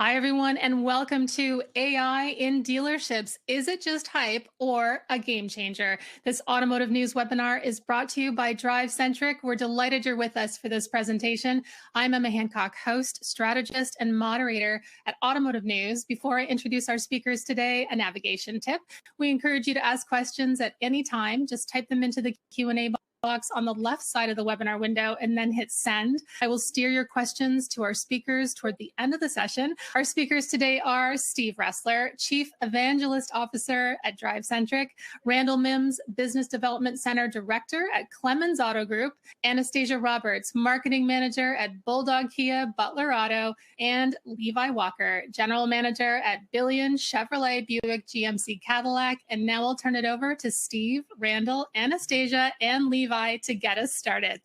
Hi, everyone, and welcome to AI in Dealerships. Is it just hype or a game changer? This automotive news webinar is brought to you by DriveCentric. We're delighted you're with us for this presentation. I'm Emma Hancock, host, strategist, and moderator at Automotive News. Before I introduce our speakers today, a navigation tip. We encourage you to ask questions at any time. Just type them into the Q&A box on the left side of the webinar window and then hit send. I will steer your questions to our speakers toward the end of the session. Our speakers today are Steve Ressler, Chief Evangelist Officer at DriveCentric, Randall Mims, Business Development Center Director at Clemons Auto Group, Anastasia Roberts, Marketing Manager at Bulldog Kia, Butler Auto, and Levi Walker, General Manager at Billion Chevrolet Buick GMC Cadillac. And now I'll turn it over to Steve, Randall, Anastasia, and Levi to get us started.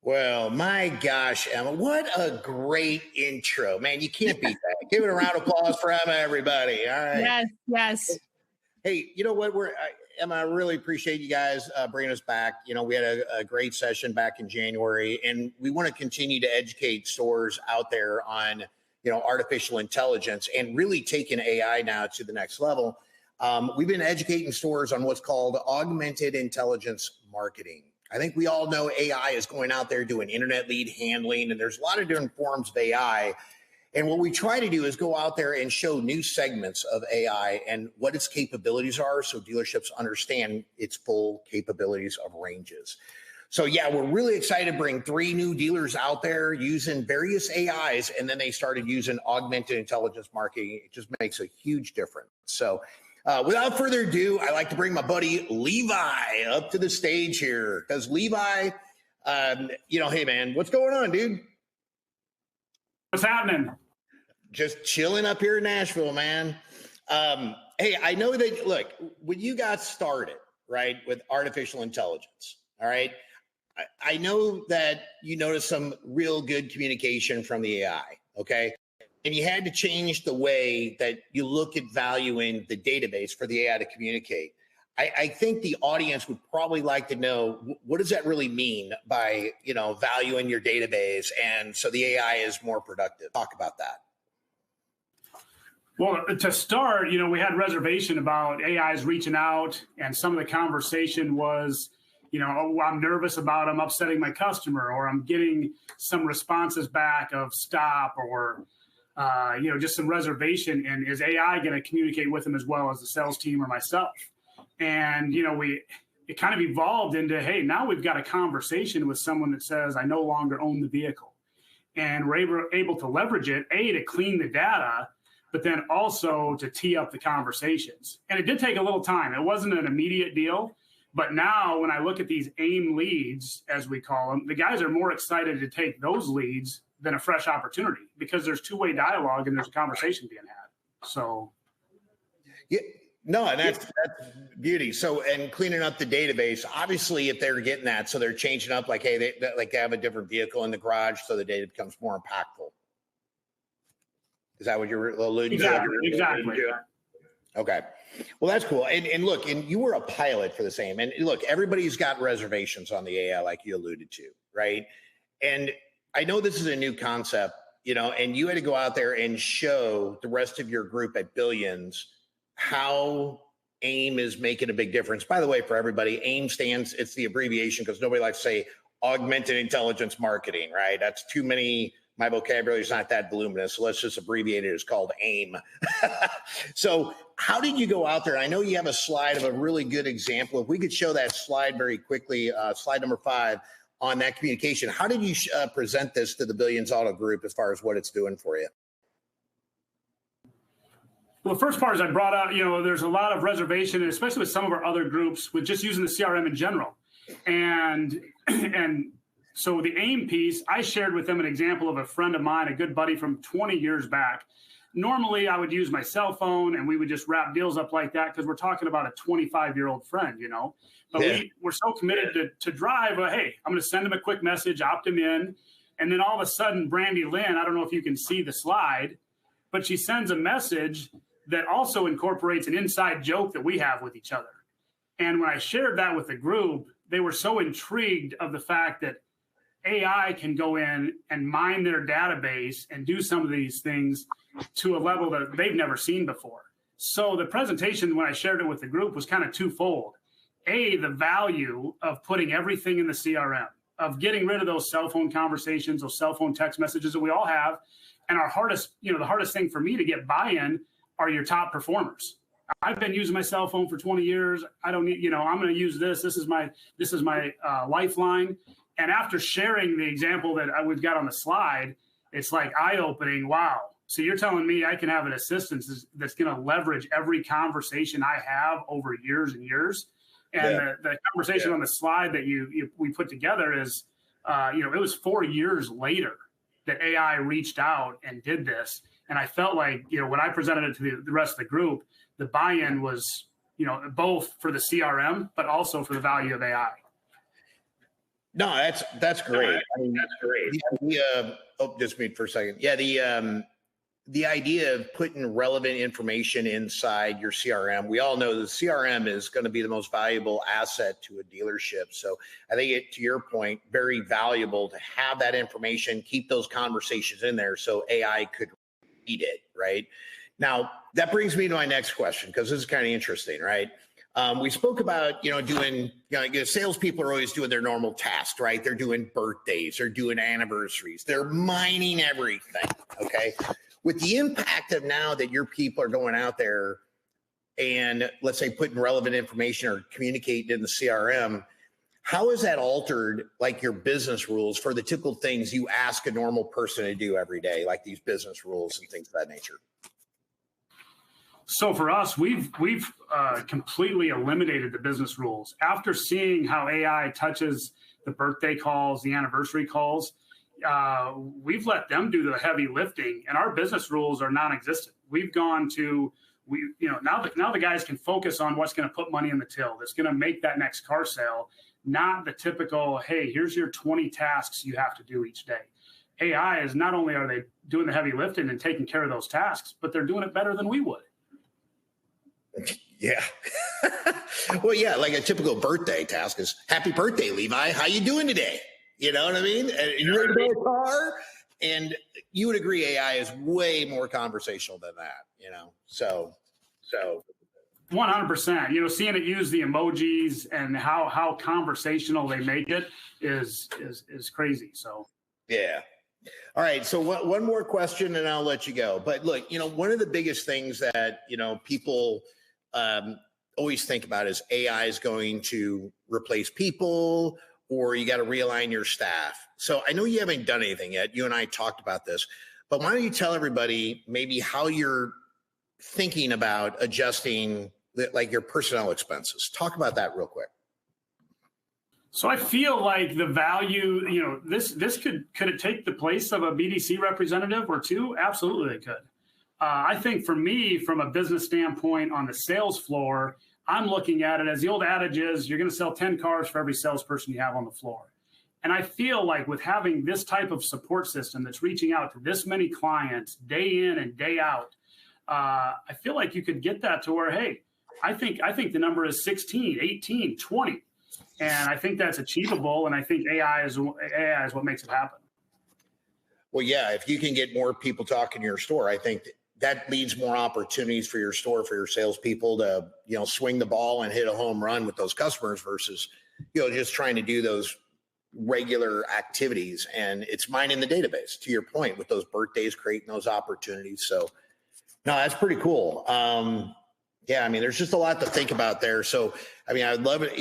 Well, my gosh, Emma, what a great intro. Man, you can't beat that. Give it a round of applause for Emma, everybody. All right. Yes. Hey, you know what? Emma, I really appreciate you guys bringing us back. You know, we had a great session back in January, and we want to continue to educate stores out there on, artificial intelligence and really taking AI now to the next level. We've been educating stores on what's called Augmented Intelligence Marketing. I think we all know AI is going out there doing internet lead handling, and there's a lot of different forms of AI. And what we try to do is go out there and show new segments of AI and what its capabilities are so dealerships understand its full capabilities of ranges. So yeah, we're really excited to bring 3 new dealers out there using various AIs, and then they started using Augmented Intelligence Marketing. It just makes a huge difference. So without further ado, I like to bring my buddy Levi up to the stage here, because Levi, hey man, what's going on, dude? What's happening? Just chilling up here in Nashville, man. Hey, I know that, look, when you got started, right, with artificial intelligence, all right, I know that you noticed some real good communication from the AI, okay? And you had to change the way that you look at valuing the database for the AI to communicate. I think the audience would probably like to know, what does that really mean by, valuing your database and so the AI is more productive? Talk about that. Well, to start, we had reservation about AIs reaching out, and some of the conversation was, oh, I'm nervous about I'm upsetting my customer, or I'm getting some responses back of stop, or just some reservation, and is AI going to communicate with them as well as the sales team or myself? And, it kind of evolved into, hey, now we've got a conversation with someone that says, I no longer own the vehicle. And we're able to leverage it, to clean the data, but then also to tee up the conversations. And it did take a little time. It wasn't an immediate deal. But now when I look at these AIM leads, as we call them, the guys are more excited to take those leads than a fresh opportunity, because there's two-way dialogue and there's a conversation being had. So, yeah, no, and that's beauty. So, and cleaning up the database, obviously, if they're getting that, so they're changing up, like, hey, they have a different vehicle in the garage, so the data becomes more impactful. Is that what you're alluding to? Exactly. Okay. Well, that's cool. And look, and you were a pilot for the same. And look, everybody's got reservations on the AI, like you alluded to, right? And I know this is a new concept, and you had to go out there and show the rest of your group at Billions how AIM is making a big difference. By the way, for everybody, AIM stands, it's the abbreviation because nobody likes to say Augmented Intelligence Marketing, right? That's too many. My vocabulary is not that voluminous, so let's just abbreviate it. It's called AIM. So how did you go out there? I know you have a slide of a really good example. If we could show that slide very quickly, slide number 5 on that communication. How did you present this to the Billions Auto Group as far as what it's doing for you? Well, the first part is I brought out, there's a lot of reservation, especially with some of our other groups, with just using the CRM in general. And so the AIM piece, I shared with them an example of a friend of mine, a good buddy from 20 years back. Normally, I would use my cell phone and we would just wrap deals up like that because we're talking about a 25-year-old friend, But we're so committed to Drive. Hey, I'm going to send him a quick message, opt him in. And then all of a sudden, Brandy Lynn, I don't know if you can see the slide, but she sends a message that also incorporates an inside joke that we have with each other. And when I shared that with the group, they were so intrigued of the fact that AI can go in and mine their database and do some of these things to a level that they've never seen before. So the presentation, when I shared it with the group, was kind of twofold. A, the value of putting everything in the CRM, of getting rid of those cell phone conversations, those cell phone text messages that we all have. And our hardest, the hardest thing for me to get buy-in are your top performers. I've been using my cell phone for 20 years. I don't need, I'm going to use this. This is my lifeline. And after sharing the example that we've got on the slide, it's like eye-opening. Wow. So you're telling me I can have an assistant that's going to leverage every conversation I have over years and years. And the conversation on the slide that we put together is, it was 4 years later that AI reached out and did this. And I felt like, when I presented it to the rest of the group, the buy-in was, both for the CRM, but also for the value of AI. No, that's great. I mean, that's great. The idea, just mute for a second. Yeah, the idea of putting relevant information inside your CRM. We all know the CRM is going to be the most valuable asset to a dealership. So I think to your point, very valuable to have that information, keep those conversations in there so AI could read it, right? Now, that brings me to my next question, because this is kind of interesting, right? We spoke about, doing, salespeople are always doing their normal tasks, right? They're doing birthdays, they're doing anniversaries, they're mining everything, okay? With the impact of now that your people are going out there and, let's say, putting relevant information or communicating in the CRM, how has that altered like your business rules for the typical things you ask a normal person to do every day, like these business rules and things of that nature? So for us, we've completely eliminated the business rules. After seeing how AI touches the birthday calls, the anniversary calls, we've let them do the heavy lifting, and our business rules are non-existent. We've gone to, now the guys can focus on what's going to put money in the till, that's going to make that next car sale, not the typical, hey, here's your 20 tasks you have to do each day. AI is not only are they doing the heavy lifting and taking care of those tasks, but they're doing it better than we would. Yeah. Well, yeah, like a typical birthday task is, happy birthday, Levi. How you doing today? You know what I mean? And you ready to buy a car? And you would agree AI is way more conversational than that, So 100%. Seeing it use the emojis and how conversational they make it is crazy. So yeah. All right. So one more question and I'll let you go. But look, one of the biggest things that, people always think about is AI is going to replace people, or you got to realign your staff. So I know you haven't done anything yet. You and I talked about this, but why don't you tell everybody maybe how you're thinking about adjusting like your personnel expenses? Talk about that real quick. So I feel like the value, this could it take the place of a BDC representative or two? Absolutely it could. I think for me, from a business standpoint on the sales floor, I'm looking at it as the old adage is, you're going to sell 10 cars for every salesperson you have on the floor. And I feel like with having this type of support system that's reaching out to this many clients day in and day out, I feel like you could get that to where, hey, I think the number is 16, 18, 20. And I think that's achievable. And I think AI is what makes it happen. Well, yeah, if you can get more people talking to your store, I think that leads more opportunities for your store, for your salespeople to, swing the ball and hit a home run with those customers versus, just trying to do those regular activities. And it's mining the database, to your point, with those birthdays, creating those opportunities. So, no, that's pretty cool. Yeah, I mean, there's just a lot to think about there. So, I mean, I'd love it,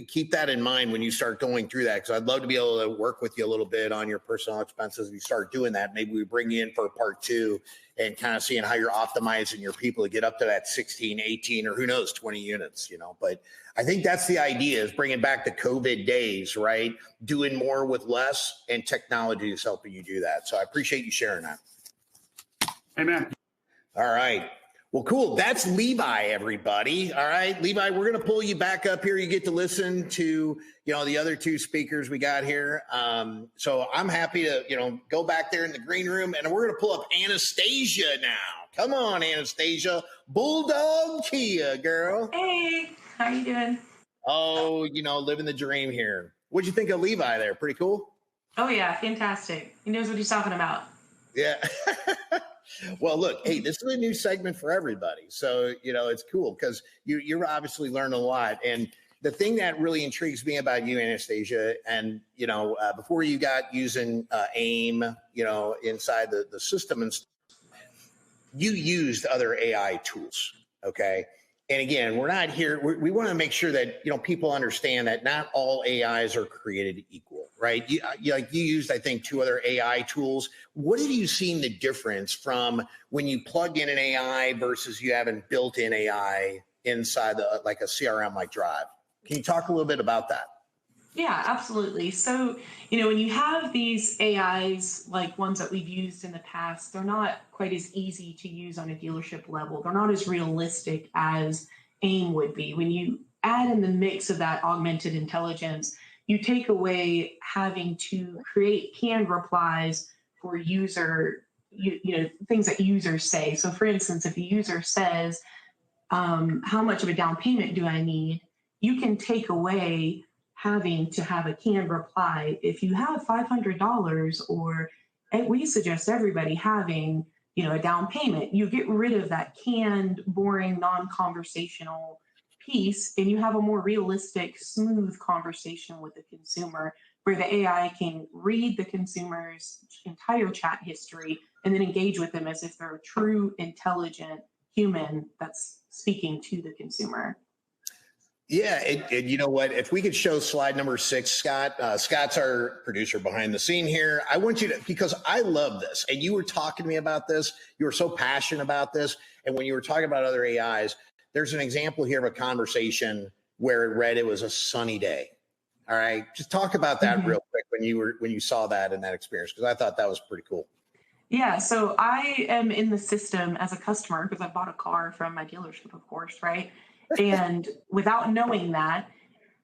keep that in mind when you start going through that, because I'd love to be able to work with you a little bit on your personnel expenses. If you start doing that, maybe we bring you in for part 2 and kind of seeing how you're optimizing your people to get up to that 16, 18, or who knows, 20 units, But I think that's the idea, is bringing back the COVID days, right? Doing more with less, and technology is helping you do that. So I appreciate you sharing that. Amen. All right. Well, cool. That's Levi, everybody. All right, Levi, we're going to pull you back up here. You get to listen to, the other 2 speakers we got here. So I'm happy to, go back there in the green room, and we're going to pull up Anastasia now. Come on, Anastasia. Bulldog Kia, girl. Hey, how you doing? Oh, living the dream here. What'd you think of Levi there? Pretty cool? Oh, yeah, fantastic. He knows what he's talking about. Yeah. Well, look, hey, this is a new segment for everybody. So, it's cool because you're obviously learning a lot. And the thing that really intrigues me about you, Anastasia, and, before you got using AIM, inside the system, and you used other AI tools. Okay. And again, we're not here. We want to make sure that, people understand that not all AIs are created equal, right? You used, I think, 2 other AI tools. What have you seen the difference from when you plug in an AI versus you having built-in AI inside like a CRM like Drive? Can you talk a little bit about that? Yeah, absolutely. So, when you have these AIs like ones that we've used in the past, they're not quite as easy to use on a dealership level. They're not as realistic as AIM would be. When you add in the mix of that augmented intelligence, you take away having to create canned replies for things that users say. So, for instance, if a user says, how much of a down payment do I need? You can take away having to have a canned reply. If you have $500, or we suggest everybody having, a down payment, you get rid of that canned, boring, non-conversational piece, and you have a more realistic, smooth conversation with the consumer where the AI can read the consumer's entire chat history and then engage with them as if they're a true, intelligent human that's speaking to the consumer. Yeah, and you know what? If we could show slide number 6, Scott. Scott's our producer behind the scene here. I want you to, because I love this, and you were talking to me about this. You were so passionate about this, and when you were talking about other AIs, there's an example here of a conversation where it read it was a sunny day. All right, just talk about that real quick when you saw that in that experience, because I thought that was pretty cool. Yeah, so I am in the system as a customer because I bought a car from my dealership, of course, right? And without knowing that,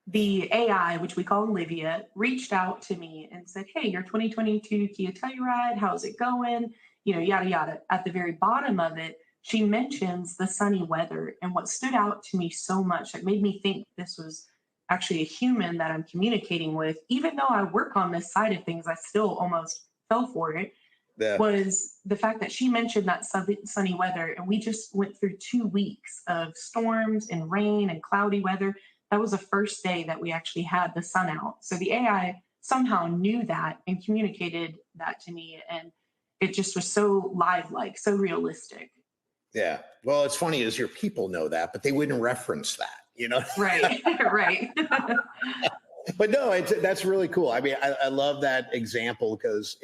the AI, which we call Olivia, reached out to me and said, "Hey, your 2022 Kia Telluride, how's it going? Yada, yada." At the very bottom of it, she mentions the sunny weather. And what stood out to me so much, that made me think this was actually a human that I'm communicating with, even though I work on this side of things, I still almost fell for it, Yeah. was the fact that she mentioned that sunny weather. And we just went through 2 weeks of storms and rain and cloudy weather. That was the first day that we actually had the sun out. So the AI somehow knew that and communicated that to me. And it just was so lifelike, so realistic. Yeah. Well, it's funny is your people know that, but they wouldn't reference that, Right, right. But no, that's really cool. I mean, I love that example because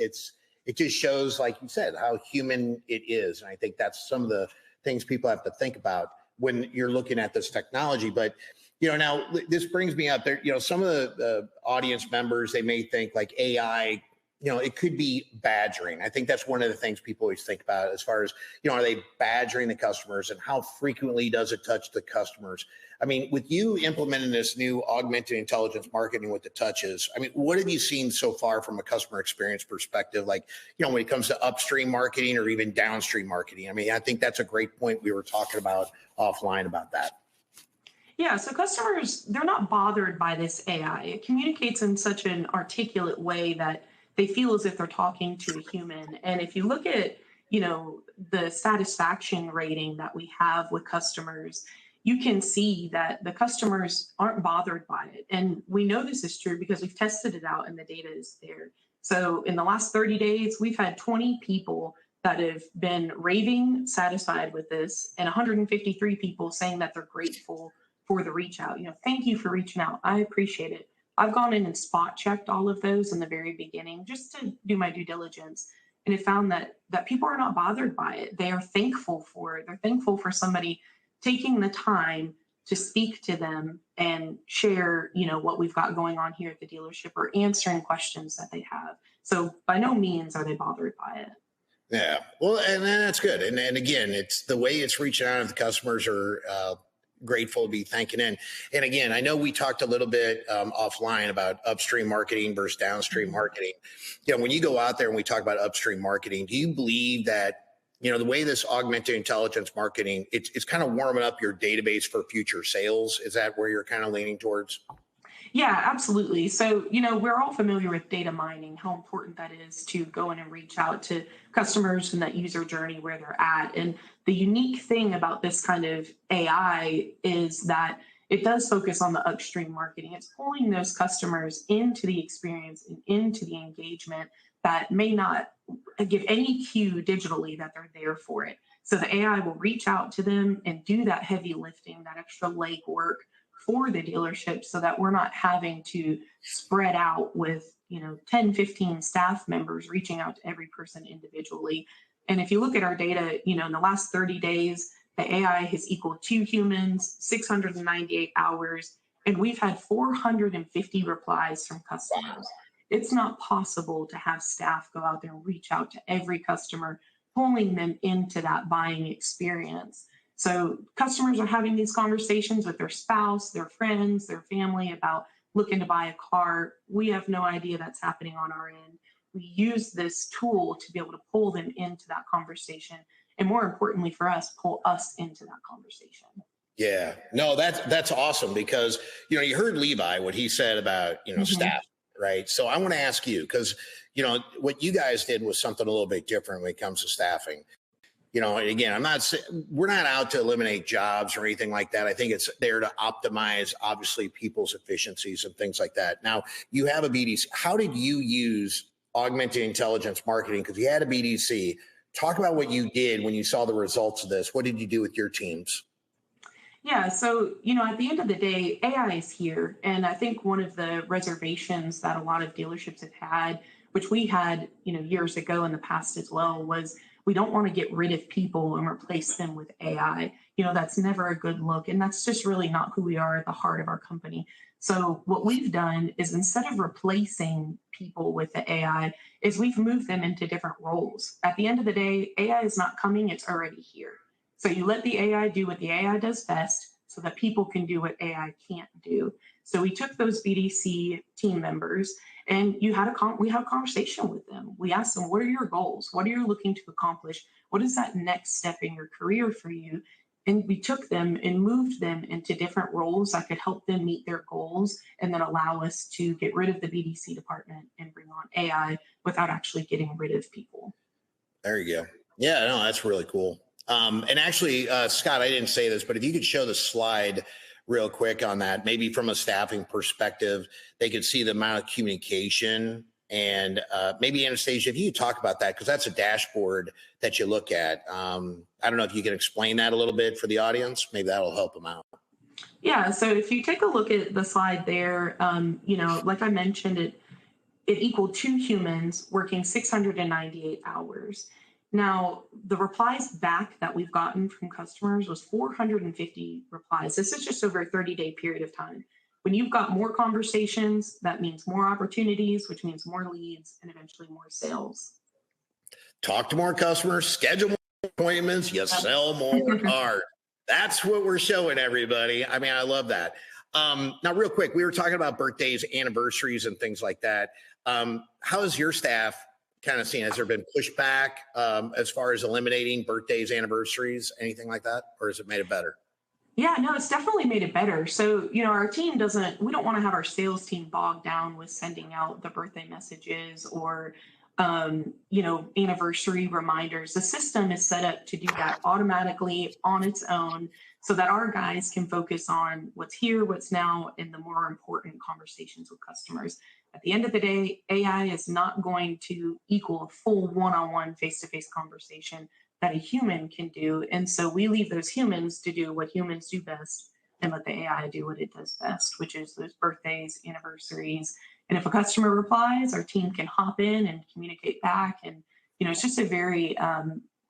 it just shows, like you said, how human it is. And I think that's some of the things people have to think about when you're looking at this technology. But, now this brings me up there, some of the audience members, they may think like AI, it could be badgering. I think that's one of the things people always think about as far as, are they badgering the customers and how frequently does it touch the customers? I mean, with you implementing this new augmented intelligence marketing with the touches, I mean, what have you seen so far from a customer experience perspective? Like, when it comes to upstream marketing or even downstream marketing? I mean, I think that's a great point. We were talking about offline about that. Yeah, so customers, they're not bothered by this AI. It communicates in such an articulate way that they feel as if they're talking to a human. And if you look at, the satisfaction rating that we have with customers, you can see that the customers aren't bothered by it. And we know this is true because we've tested it out and the data is there. So in the last 30 days, we've had 20 people that have been raving satisfied with this, and 153 people saying that they're grateful for the reach out. Thank you for reaching out. I appreciate it. I've gone in and spot checked all of those in the very beginning just to do my due diligence. And it found that people are not bothered by it. They are thankful for it. They're thankful for somebody taking the time to speak to them and share, what we've got going on here at the dealership, or answering questions that they have. So by no means are they bothered by it. Yeah. Well, and then that's good. And again, it's the way it's reaching out to the customers are grateful to be thanking in. And again, I know we talked a little bit offline about upstream marketing versus downstream marketing. When you go out there and we talk about upstream marketing, do you believe that, the way this augmented intelligence marketing, it's kind of warming up your database for future sales? Is that where you're kind of leaning towards? Yeah, absolutely. So, we're all familiar with data mining, how important that is to go in and reach out to customers in that user journey where they're at. And the unique thing about this kind of AI is that it does focus on the upstream marketing. It's pulling those customers into the experience and into the engagement that may not give any cue digitally that they're there for it. So the AI will reach out to them and do that heavy lifting, that extra legwork for the dealership so that we're not having to spread out with 10, 15 staff members reaching out to every person individually. And if you look at our data, in the last 30 days the AI has equaled 2 humans, 698 hours, and we've had 450 replies from customers. It's not possible to have staff go out there and reach out to every customer, pulling them into that buying experience. So customers are having these conversations with their spouse, their friends, their family about looking to buy a car. We have no idea that's happening on our end. We use this tool to be able to pull them into that conversation. And more importantly for us, pull us into that conversation. Yeah, no, that's awesome because, you heard Levi, what he said about, staff, right? So I want to ask you, because, what you guys did was something a little bit different when it comes to staffing. Again, we're not out to eliminate jobs or anything like that. I think it's there to optimize, obviously, people's efficiencies and things like that. Now, you have a BDC. How did you use Augmented Intelligence Marketing? Because you had a BDC. Talk about what you did when you saw the results of this. What did you do with your teams? Yeah, so, at the end of the day, AI is here. And I think one of the reservations that a lot of dealerships have had, which we had, years ago in the past as well, was we don't want to get rid of people and replace them with AI. That's never a good look. And that's just really not who we are at the heart of our company. So what we've done is instead of replacing people with the AI, is we've moved them into different roles. At the end of the day, AI is not coming, it's already here. So you let the AI do what the AI does best so that people can do what AI can't do. So we took those BDC team members and we had a conversation with them. We asked them, what are your goals? What are you looking to accomplish? What is that next step in your career for you? And we took them and moved them into different roles that could help them meet their goals and then allow us to get rid of the BDC department and bring on AI without actually getting rid of people. There you go. Yeah, no, that's really cool. And actually, Scott, I didn't say this, but if you could show the slide real quick on that, maybe from a staffing perspective, they could see the amount of communication. And maybe Anastasia, if you could talk about that, because that's a dashboard that you look at. I don't know if you can explain that a little bit for the audience. Maybe that'll help them out. Yeah, so if you take a look at the slide there, like I mentioned, it equaled 2 humans working 698 hours. Now, the replies back that we've gotten from customers was 450 replies. This is just over a 30-day period of time. When you've got more conversations, that means more opportunities, which means more leads and eventually more sales. Talk to more customers, schedule more appointments, you sell more cars. That's what we're showing everybody. I mean, I love that. Now, real quick, we were talking about birthdays, anniversaries, and things like that. How is your staff kind of seen? Has there been pushback as far as eliminating birthdays, anniversaries, anything like that? Or has it made it better? Yeah, no, it's definitely made it better. So, our team we don't want to have our sales team bogged down with sending out the birthday messages or, anniversary reminders. The system is set up to do that automatically on its own so that our guys can focus on what's here, what's now, and the more important conversations with customers. At the end of the day, AI is not going to equal a full one-on-one face-to-face conversation that a human can do. And so we leave those humans to do what humans do best and let the AI do what it does best, which is those birthdays, anniversaries. And if a customer replies, our team can hop in and communicate back. And, it's just a very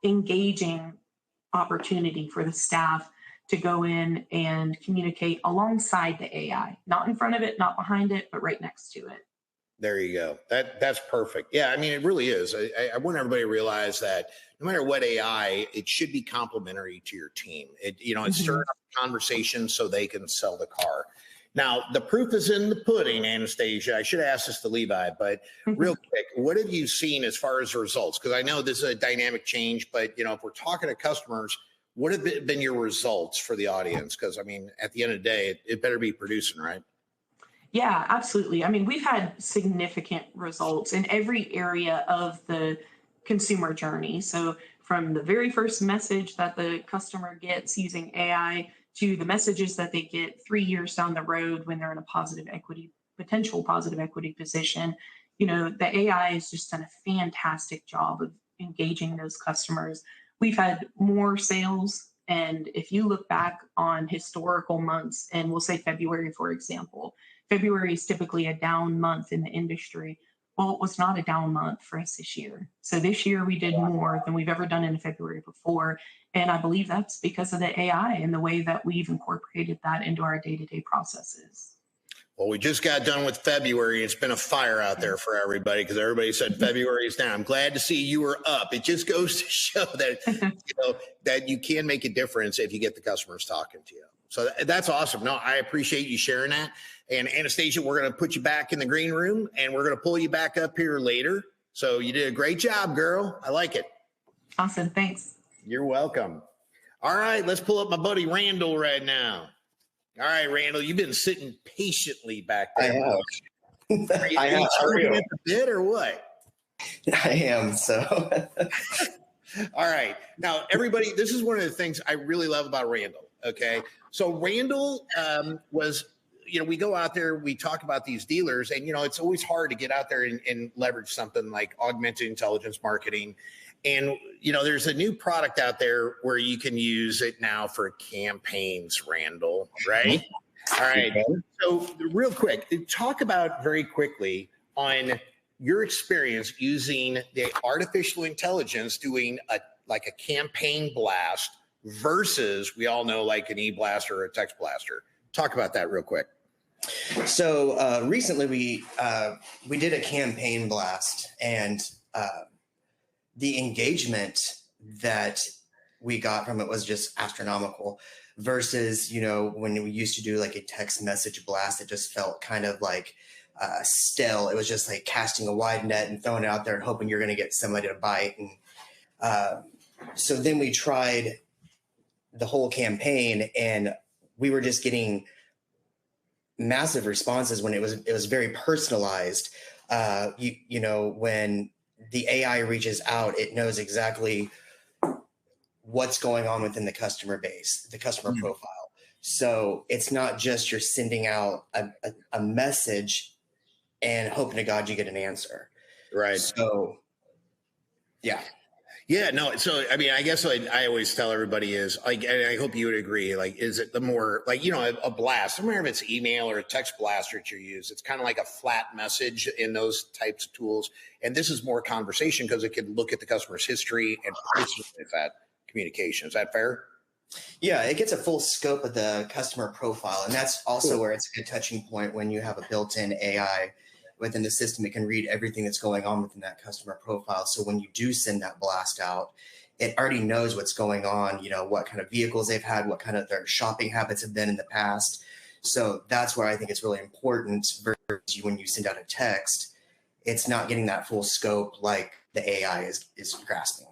engaging opportunity for the staff to go in and communicate alongside the AI, not in front of it, not behind it, but right next to it. There you go. That's perfect. Yeah, I mean, it really is. I want everybody to realize that no matter what AI, it should be complementary to your team. It's stirring up conversation so they can sell the car. Now, the proof is in the pudding, Anastasia. I should have asked this to Levi, but real quick, what have you seen as far as the results? Because I know this is a dynamic change, but if we're talking to customers, what have been your results for the audience? Because I mean, at the end of the day, it better be producing, right? Yeah, absolutely. I mean, we've had significant results in every area of the consumer journey. So, from the very first message that the customer gets using AI to the messages that they get 3 years down the road when they're in a positive equity, potential positive equity position, the AI has just done a fantastic job of engaging those customers. We've had more sales. And if you look back on historical months, and we'll say February, for example, February is typically a down month in the industry. Well, it was not a down month for us this year. So this year we did more than we've ever done in February before. And I believe that's because of the AI and the way that we've incorporated that into our day-to-day processes. Well, we just got done with February. It's been a fire out there for everybody because everybody said February is down. I'm glad to see you were up. It just goes to show that, that you can make a difference if you get the customers talking to you. So that's awesome. No, I appreciate you sharing that. And Anastasia, we're going to put you back in the green room and we're going to pull you back up here later. So you did a great job, girl. I like it. Awesome. Thanks. You're welcome. All right, let's pull up my buddy Randall right now. All right, Randall, you've been sitting patiently back there. I have. I have. Are you at the bit or what? I am. So. All right. Now, everybody, this is one of the things I really love about Randall. Okay. So Randall was, we go out there, we talk about these dealers, and, it's always hard to get out there and leverage something like augmented intelligence marketing. And, there's a new product out there where you can use it now for campaigns, Randall, right? All right. So real quick, talk about very quickly on your experience using the artificial intelligence doing a campaign blast versus, we all know, like an e-blaster or a text blaster. Talk about that real quick. So recently we did a campaign blast, and the engagement that we got from it was just astronomical versus, when we used to do like a text message blast, it just felt kind of like stale. It was just like casting a wide net and throwing it out there and hoping you're going to get somebody to bite. And so then we tried the whole campaign, and we were just getting massive responses when it was very personalized. When the AI reaches out, it knows exactly what's going on within the customer base, the customer profile. So it's not just you're sending out a message and hoping to God you get an answer. Right. So, yeah. Yeah, no. So, I mean, I guess what I always tell everybody is like, and I hope you would agree, like, is it the more like, a blast, no matter if it's email or a text blaster that you use, it's kind of like a flat message in those types of tools. And this is more conversation because it can look at the customer's history and personalize that communication. Is that fair? Yeah, it gets a full scope of the customer profile. And that's also where it's a good touching point when you have a built-in AI within the system. It can read everything that's going on within that customer profile. So when you do send that blast out, it already knows what's going on, what kind of vehicles they've had, what kind of their shopping habits have been in the past. So that's where I think it's really important versus when you send out a text, it's not getting that full scope like the AI is grasping.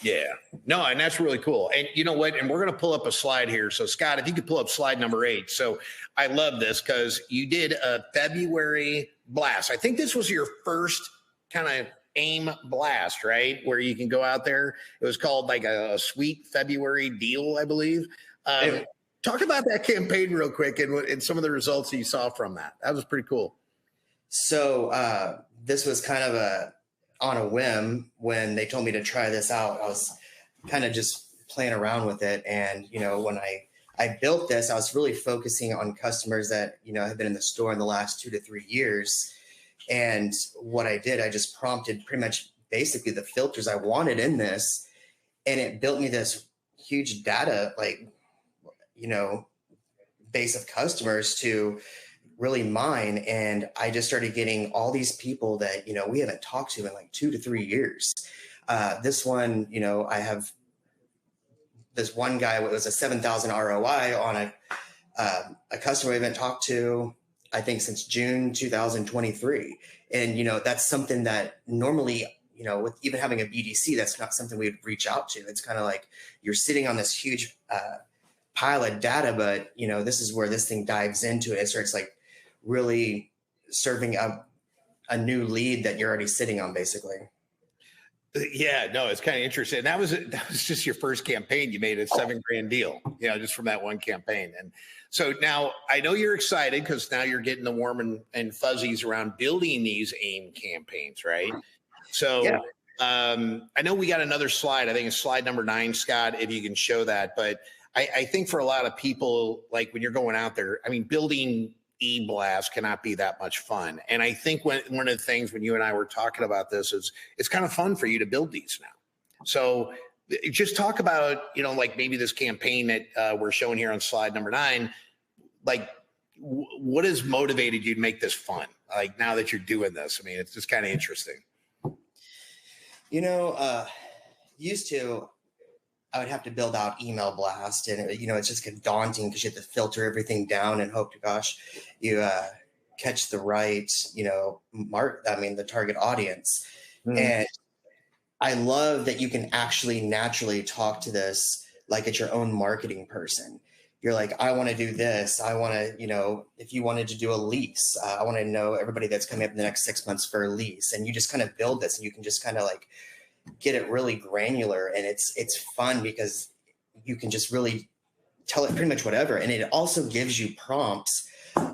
Yeah, no, and that's really cool. And you know what? And we're going to pull up a slide here. So Scott, if you could pull up slide number 8. So I love this because you did a February blast. I think this was your first kind of AIM blast, right? Where you can go out there. It was called like a sweet February deal, I believe. Talk about that campaign real quick and some of the results you saw from that. That was pretty cool. So this was kind of on a whim. When they told me to try this out, I was kind of just playing around with it. And, when I built this, I was really focusing on customers that, have been in the store in the last 2 to 3 years. And what I did, I just prompted pretty much basically the filters I wanted in this. And it built me this huge data, base of customers to really mine. And I just started getting all these people that, we haven't talked to in like 2 to 3 years. This one, I have this one guy, it was a 7,000 ROI on a customer we haven't talked to, I think, since June 2023. And, that's something that normally, with even having a BDC, that's not something we'd reach out to. It's kind of like you're sitting on this huge pile of data, but, this is where this thing dives into it. It starts like really serving up a new lead that you're already sitting on, basically. Yeah, no, it's kind of interesting. That was just your first campaign. You made a $7,000 deal, just from that one campaign. And so now I know you're excited because now you're getting the warm and fuzzies around building these AIM campaigns, right? So Yeah. I know we got another slide. I think it's slide number 9, Scott, if you can show that. But I think for a lot of people, like when you're going out there, I mean, building e-blast cannot be that much fun. And I think one of the things when you and I were talking about this is it's kind of fun for you to build these now. So just talk about, like maybe this campaign that we're showing here on slide number 9, like what has motivated you to make this fun? Like now that you're doing this, I mean, it's just kind of interesting. Used to, I would have to build out email blast, and it's just daunting because you have to filter everything down and hope to gosh you catch the right the target audience. And I love that you can actually naturally talk to this like it's your own marketing person. You're like, I want to do this. I want to, if you wanted to do a lease, I want to know everybody that's coming up in the next 6 months for a lease, and you just kind of build this, and you can just kind of like get it really granular, and it's fun because you can just really tell it pretty much whatever. And it also gives you prompts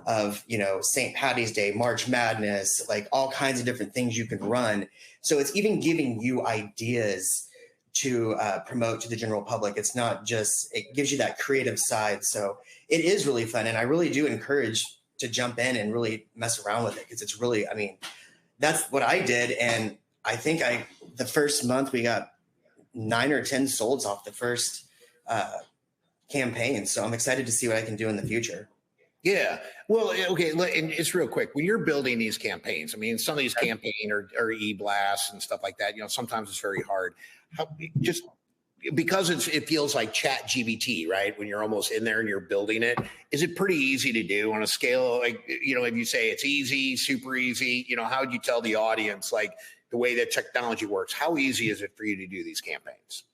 of, St. Patty's Day, March Madness, like all kinds of different things you can run. So it's even giving you ideas to promote to the general public. It's not just, it gives you that creative side. So it is really fun. And I really do encourage to jump in and really mess around with it, because it's really, that's what I did. And I think the first month we got 9 or 10 solds off the first campaign. So I'm excited to see what I can do in the future. Yeah. Well, okay. And it's real quick. When you're building these campaigns, I mean, some of these campaign or e-blasts and stuff like that, sometimes it's very hard. Just because it feels like Chat GBT, right? When you're almost in there and you're building it, is it pretty easy to do on a scale? Like, if you say it's easy, super easy, how would you tell the audience, like the way that technology works, how easy is it for you to do these campaigns?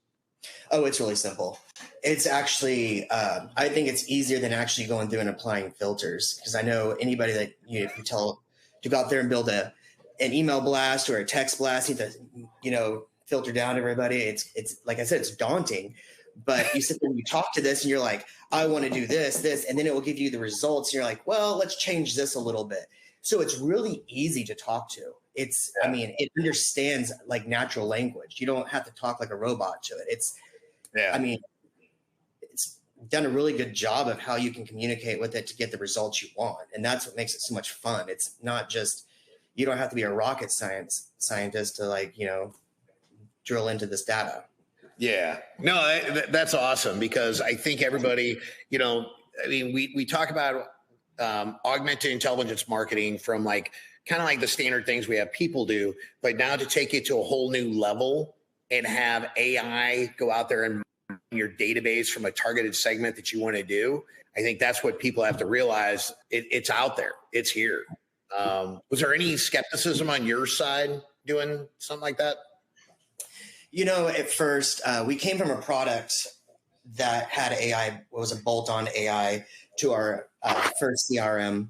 Oh, it's really simple. It's actually, I think it's easier than actually going through and applying filters, because I know anybody that if you tell to go out there and build an email blast or a text blast, you have to, filter down everybody. It's like I said, it's daunting, but you sit there and you talk to this and you're like, I want to do this, and then it will give you the results. And you're like, well, let's change this a little bit. So it's really easy to talk to. It's, it understands like natural language. You don't have to talk like a robot to it. It's done a really good job of how you can communicate with it to get the results you want. And that's what makes it so much fun. It's not just, you don't have to be a rocket scientist to drill into this data. Yeah, no, that's awesome, because I think everybody, we talk about augmented intelligence marketing from kind of like the standard things we have people do, but now to take it to a whole new level and have AI go out there and your database from a targeted segment that you want to do. I think that's what people have to realize. It's out there. It's here. Was there any skepticism on your side doing something like that? At first, we came from a product that had AI, was a bolt-on AI to our first CRM.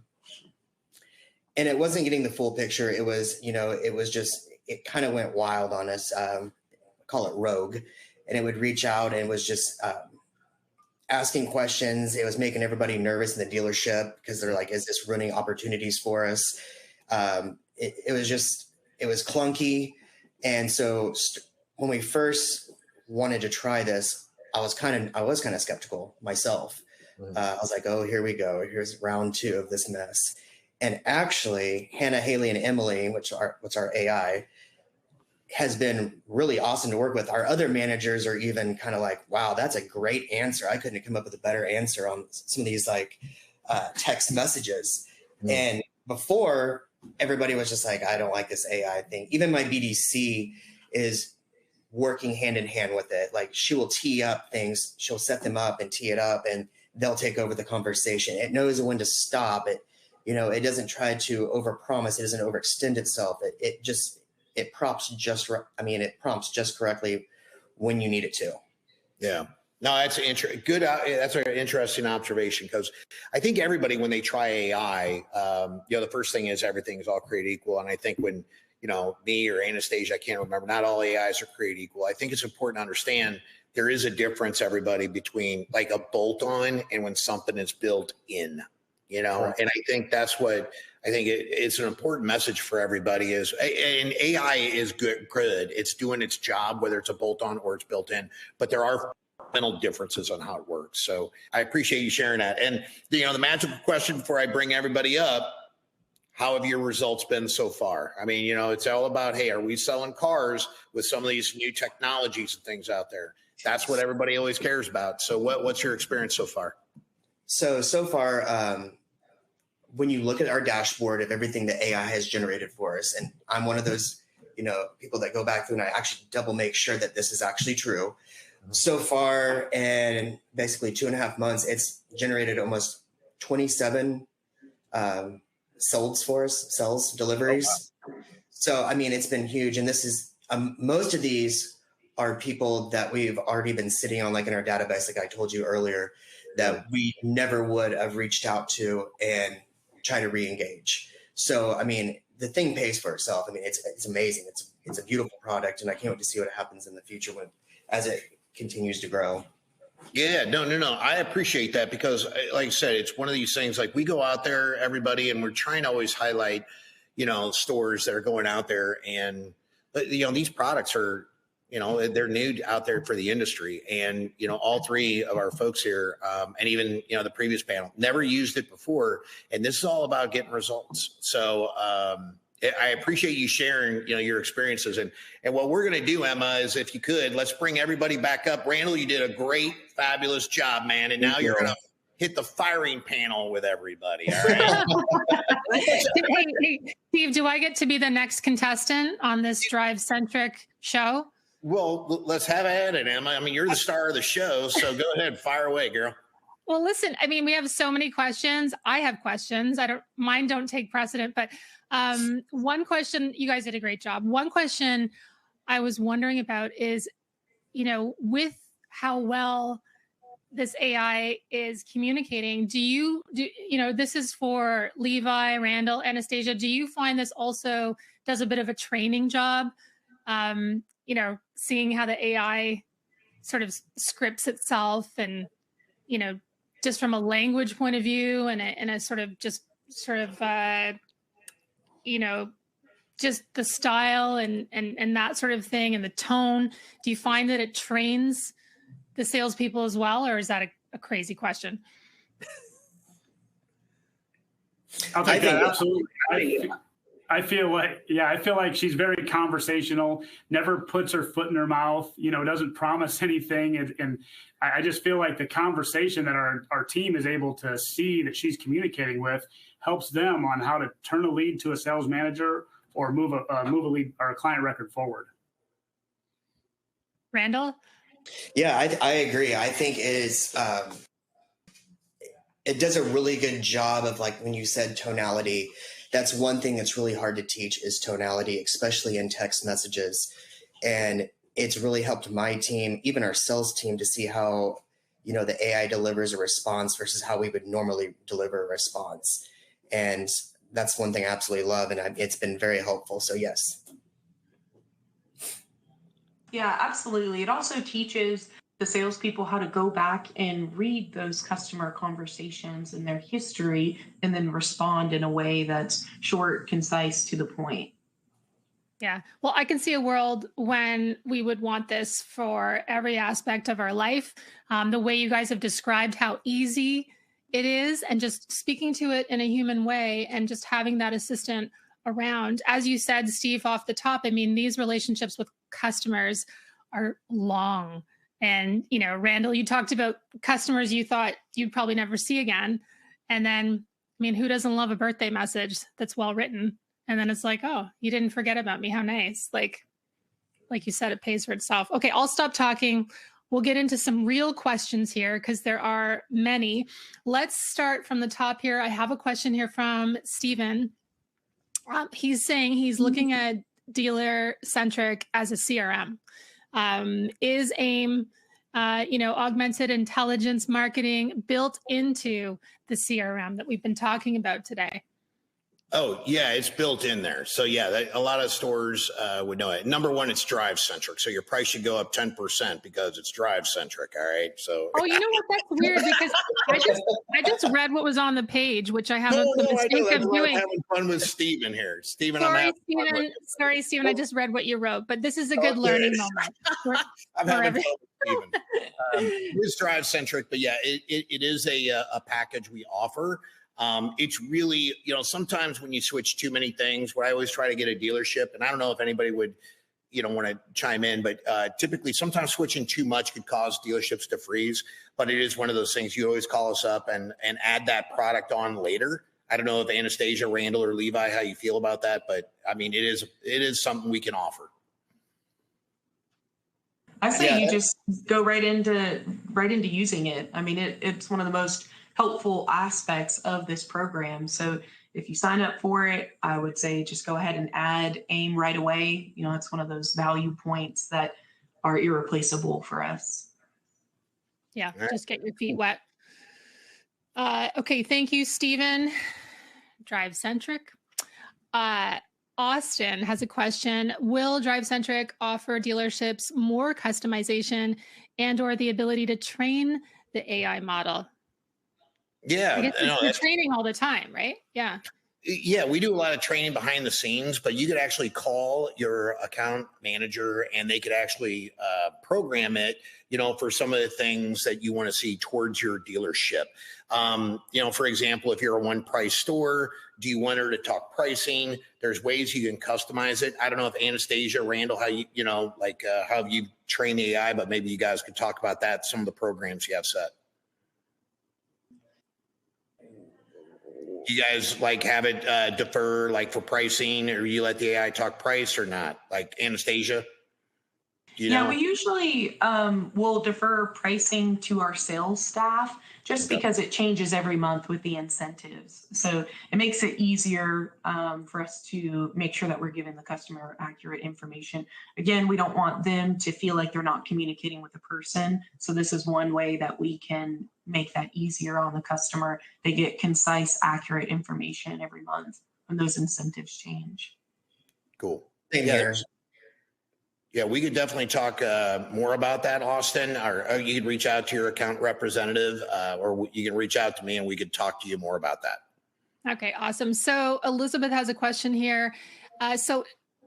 And it wasn't getting the full picture. It was, it kind of went wild on us. Call it rogue. And it would reach out and was just asking questions. It was making everybody nervous in the dealership because they're like, is this ruining opportunities for us? It was clunky. And so when we first wanted to try this, I was kind of skeptical myself. I was like, oh, here we go. Here's round 2 of this mess. And actually, Hannah, Haley, and Emily, what's our AI, has been really awesome to work with. Our other managers are even kind of like, wow, that's a great answer. I couldn't have come up with a better answer on some of these text messages. And before, everybody was just like, I don't like this AI thing. Even my BDC is working hand in hand with it. Like, she will tee up things. She'll set them up and tee it up, and they'll take over the conversation. It knows when to stop. It doesn't try to overpromise. It doesn't overextend itself. It prompts just correctly when you need it to. Yeah. No, that's good. That's an interesting observation, because I think everybody, when they try AI, the first thing is everything is all created equal. And I think when, me or Anastasia, I can't remember, not all AIs are created equal. I think it's important to understand there is a difference, everybody, between like a bolt-on and when something is built in, right. And I think that's what I think it's an important message for everybody is, and AI is good. It's doing its job, whether it's a bolt-on or it's built in, but there are fundamental differences on how it works. So I appreciate you sharing that. And the magical question before I bring everybody up, how have your results been so far? I mean, it's all about, hey, are we selling cars with some of these new technologies and things out there? That's what everybody always cares about. So what's your experience so far? So far, when you look at our dashboard of everything that AI has generated for us, and I'm one of those, people that go back through and I actually double make sure that this is actually true. So far, in basically 2.5 months, it's generated almost 27 sales deliveries. Oh, wow. So, I mean, it's been huge. And this is, most of these are people that we've already been sitting on, like in our database, like I told you earlier, that we never would have reached out to and try to re-engage. So, I mean, the thing pays for itself. I mean, it's amazing. It's a beautiful product, and I can't wait to see what happens in the future as it continues to grow. Yeah, no. I appreciate that, because like I said, it's one of these things, like we go out there, everybody, and we're trying to always highlight, stores that are going out there, and, these products are, they're new out there for the industry. And, all three of our folks here, and even, the previous panel, never used it before. And this is all about getting results. So, I appreciate you sharing, your experiences. And what we're going to do, Emma, is, if you could, let's bring everybody back up. Randall, you did a great, fabulous job, man. And now you're going to hit the firing panel with everybody. All right. Hey, Steve, do I get to be the next contestant on this DriveCentric show? Well, let's have at it, Emma. I mean, you're the star of the show, so go ahead, fire away, girl. Well, listen, I mean, we have so many questions. I have questions. Mine don't take precedent, but one question, you guys did a great job. One question I was wondering about is, with how well this AI is communicating, this is for Levi, Randall, Anastasia. Do you find this also does a bit of a training job? Seeing how the AI sort of scripts itself, and, just from a language point of view, and a sort of just the style and that sort of thing, and the tone. Do you find that it trains the salespeople as well, or is that a crazy question? I'll take that. Absolutely. I feel like she's very conversational, never puts her foot in her mouth, doesn't promise anything. And I just feel like the conversation that our team is able to see that she's communicating with helps them on how to turn a lead to a sales manager or move a lead or a client record forward. Randall? Yeah, I agree. I think it does a really good job of, like, when you said tonality, that's one thing that's really hard to teach is tonality, especially in text messages. And it's really helped my team, even our sales team, to see how, the AI delivers a response versus how we would normally deliver a response. And that's one thing I absolutely love. And it's been very helpful. So yes. Yeah, absolutely. It also teaches the salespeople how to go back and read those customer conversations and their history, and then respond in a way that's short, concise, to the point. Yeah. Well, I can see a world when we would want this for every aspect of our life. The way you guys have described how easy it is, and just speaking to it in a human way, and just having that assistant around. As you said, Steve, off the top, I mean, these relationships with customers are long. And, Randall, you talked about customers you thought you'd probably never see again. And then, I mean, who doesn't love a birthday message that's well written? And then it's like, oh, you didn't forget about me. How nice. Like you said, it pays for itself. Okay, I'll stop talking. We'll get into some real questions here, because there are many. Let's start from the top here. I have a question here from Steven. He's saying he's looking at DealerCentric as a CRM. Is AIM augmented intelligence marketing built into the CRM that we've been talking about today? Oh, yeah, it's built in there. So, yeah, a lot of stores would know it. Number one, it's DriveCentric. So your price should go up 10% because it's DriveCentric. All right. So, oh, you know what? That's weird because I just read what was on the page, which I have no, the I know. mistake That's of why I'm doing. having fun with Steven here. Steven, Sorry, Steven. I just read what you wrote, but this is a good learning moment. I'm having fun with Steven. It is DriveCentric, but yeah, it is a package we offer. It's really, sometimes when you switch too many things, what I always try to get a dealership, and I don't know if anybody would, want to chime in, but typically sometimes switching too much could cause dealerships to freeze. But it is one of those things you always call us up and add that product on later. I don't know if Anastasia, Randall, or Levi, how you feel about that, but I mean, it is something we can offer. I say you just go right into using it. I mean, it's one of the most helpful aspects of this program. So if you sign up for it, I would say just go ahead and add AIM right away. It's one of those value points that are irreplaceable for us. Yeah, just get your feet wet. Okay, thank you, Steven. DriveCentric. Austin has a question. Will DriveCentric offer dealerships more customization and or the ability to train the AI model? Yeah, I guess you're training all the time, right? Yeah. Yeah, we do a lot of training behind the scenes, but you could actually call your account manager and they could actually program it, for some of the things that you want to see towards your dealership. For example, if you're a one price store, do you want her to talk pricing? There's ways you can customize it. I don't know if Anastasia, Randall, how how have you trained the AI, but maybe you guys could talk about that, some of the programs you have set. You guys have it defer for pricing, or you let the AI talk price or not? Like Anastasia? Yeah, we usually will defer pricing to our sales staff just because it changes every month with the incentives. So it makes it easier for us to make sure that we're giving the customer accurate information. Again, we don't want them to feel like they're not communicating with a person. So this is one way that we can make that easier on the customer. They get concise, accurate information every month when those incentives change. Cool. Same here. Yeah, we could definitely talk more about that, Austin, or you could reach out to your account representative or you can reach out to me and we could talk to you more about that. Okay, awesome. So Elizabeth has a question here. So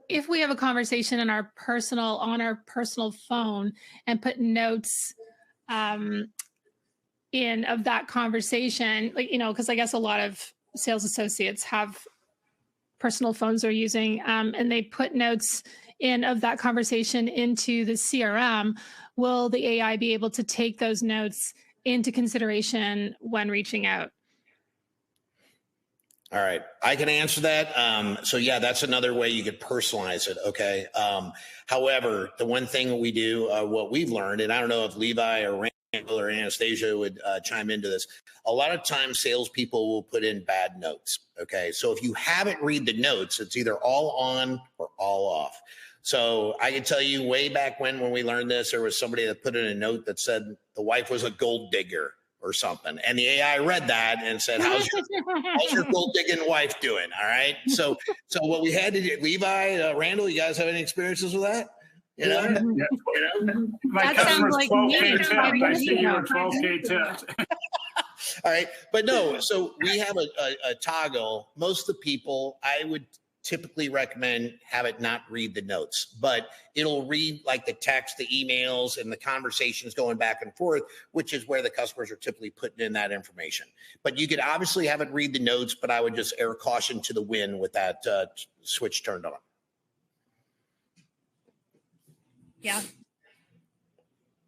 if we have a conversation on our personal phone and put notes in of that conversation, because I guess a lot of sales associates have personal phones they're using, and they put notes in of that conversation into the CRM, will the AI be able to take those notes into consideration when reaching out? All right, I can answer that. So yeah, that's another way you could personalize it. Okay. However, the one thing we do, what we've learned, and I don't know if Levi or Randall or Anastasia would chime into this. A lot of times salespeople will put in bad notes. Okay. So if you haven't read the notes, it's either all on or all off. So I can tell you way back when we learned this, there was somebody that put in a note that said the wife was a gold digger or something. And the AI read that and said, how's your gold digging wife doing? All right. So what we had to do, Levi, Randall, you guys have any experiences with that? My customer's 12K tipped. I see you're 12K tipped. All right. But no, so we have a toggle. Most of the people, I would typically recommend have it not read the notes, but it'll read the text, the emails, and the conversations going back and forth, which is where the customers are typically putting in that information. But you could obviously have it read the notes, but I would just air caution to the wind with that switch turned on. Yeah.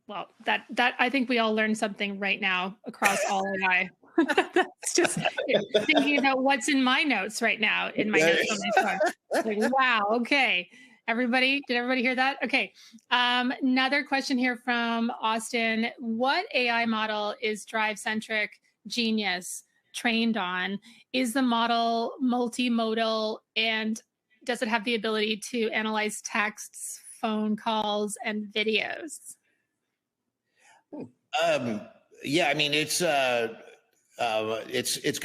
Well, that I think we all learned something right now across all AI. That's just thinking about what's in my notes right now in my notes on my phone. Wow. Okay. Did everybody hear that? Okay. Another question here from Austin. What AI model is DriveCentric Genius trained on? Is the model multimodal, and does it have the ability to analyze texts, phone calls, and videos? Yeah, I mean, it's going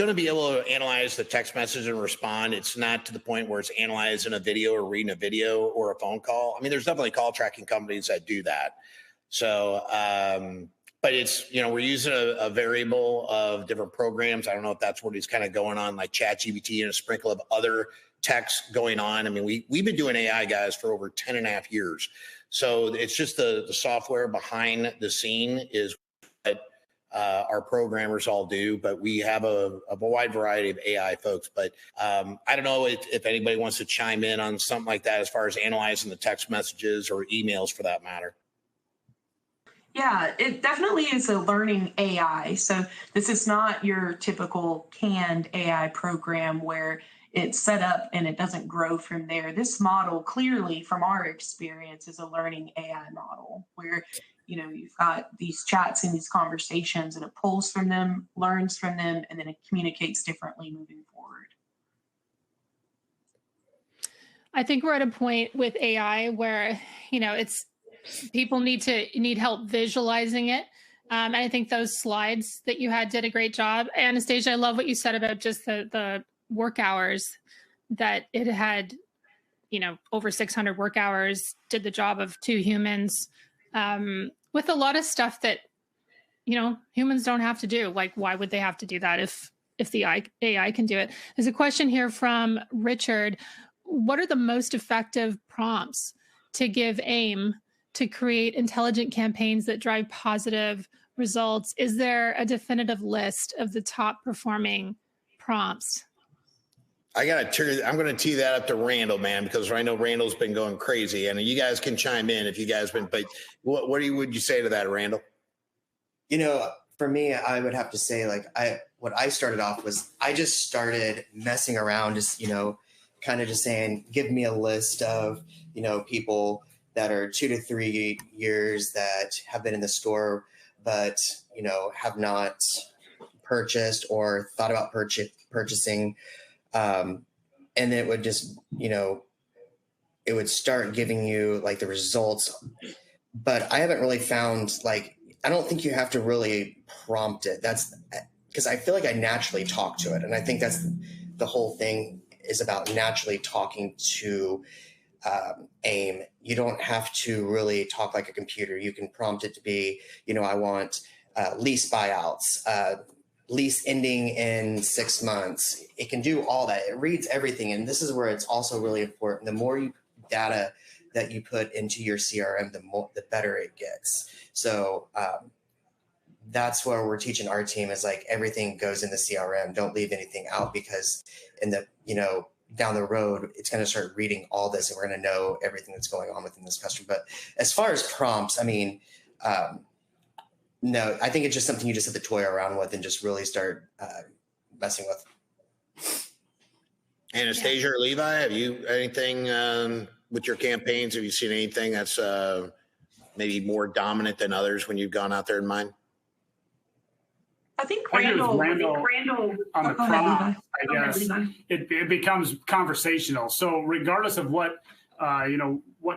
to be able to analyze the text message and respond. It's not to the point where it's analyzing a video or reading a video or a phone call. I mean, there's definitely call tracking companies that do that. So, but it's, we're using a variable of different programs. I don't know if that's what he's kind of going on, like ChatGPT and a sprinkle of other techs going on. I mean, we've been doing AI, guys, for over 10 and a half years. So it's just the software behind the scene is what our programmers all do, but we have a wide variety of AI folks. But I don't know if anybody wants to chime in on something like that as far as analyzing the text messages or emails for that matter. Yeah, it definitely is a learning AI. So this is not your typical canned AI program where it's set up and it doesn't grow from there. This model, clearly from our experience, is a learning AI model where you've got these chats and these conversations and it pulls from them, learns from them, and then it communicates differently moving forward. I think we're at a point with AI where, it's people need help visualizing it. And I think those slides that you had did a great job. Anastasia, I love what you said about just the work hours, that it had, over 600 work hours, did the job of 2 humans, with a lot of stuff that, humans don't have to do. Like, why would they have to do that if the AI can do it? There's a question here from Richard. What are the most effective prompts to give AIM to create intelligent campaigns that drive positive results? Is there a definitive list of the top performing prompts? I'm going to tee that up to Randall, man, because I know Randall's been going crazy, and you guys can chime in if you guys been. But what would you say to that, Randall? For me, I would have to say, what I started off was I just started messing around, just kind of just saying, give me a list of people that are 2 to 3 years that have been in the store, but have not purchased or thought about purchasing. And it would just, it would start giving you like the results. But I haven't really found, I don't think you have to really prompt it. That's because I feel like I naturally talk to it. And I think that's the whole thing is about naturally talking to AIM. You don't have to really talk like a computer. You can prompt it to be, I want lease buyouts, lease ending in 6 months. It can do all that. It reads everything. And this is where it's also really important. The more data that you put into your CRM, the better it gets. So that's where we're teaching our team is everything goes in the CRM. Don't leave anything out, because in the, down the road, it's going to start reading all this and we're going to know everything that's going on within this customer. But as far as prompts, I mean, no, I think it's just something you just have to toy around with and just really start messing with. Anastasia or Levi, have you anything with your campaigns? Have you seen anything that's maybe more dominant than others when you've gone out there in mind? I think Randall on the prompt, I guess it becomes conversational. So regardless of what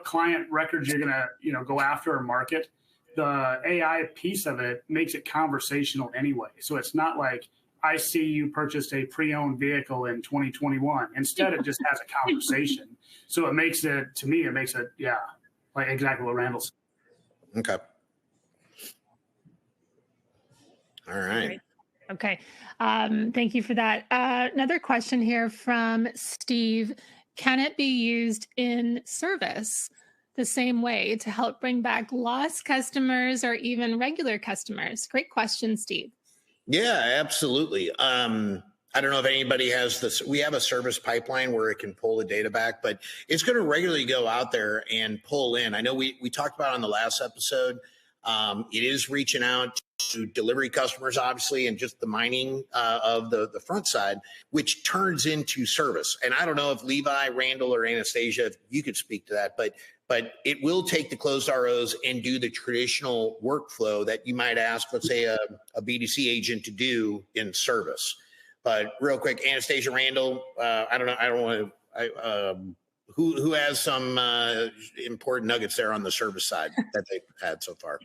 client records you're gonna go after or market, the AI piece of it makes it conversational anyway. So it's not like, I see you purchased a pre-owned vehicle in 2021. Instead, it just has a conversation. So it makes it, like exactly what Randall said. Okay. All right. Okay. Thank you for that. Another question here from Steve. Can it be used in service the same way to help bring back lost customers or even regular customers? Great question, Steve. Yeah, absolutely. I don't know if anybody has this. We have a service pipeline where it can pull the data back, but it's going to regularly go out there and pull in. I know we talked about on the last episode. It is reaching out to delivery customers, obviously, and just the mining of the front side, which turns into service. And I don't know if Levi, Randall, or Anastasia, if you could speak to that, but it will take the closed ROs and do the traditional workflow that you might ask, let's say, a B2C agent to do in service. But real quick, Anastasia, Randall, I don't want to. Who has some important nuggets there on the service side that they've had so far?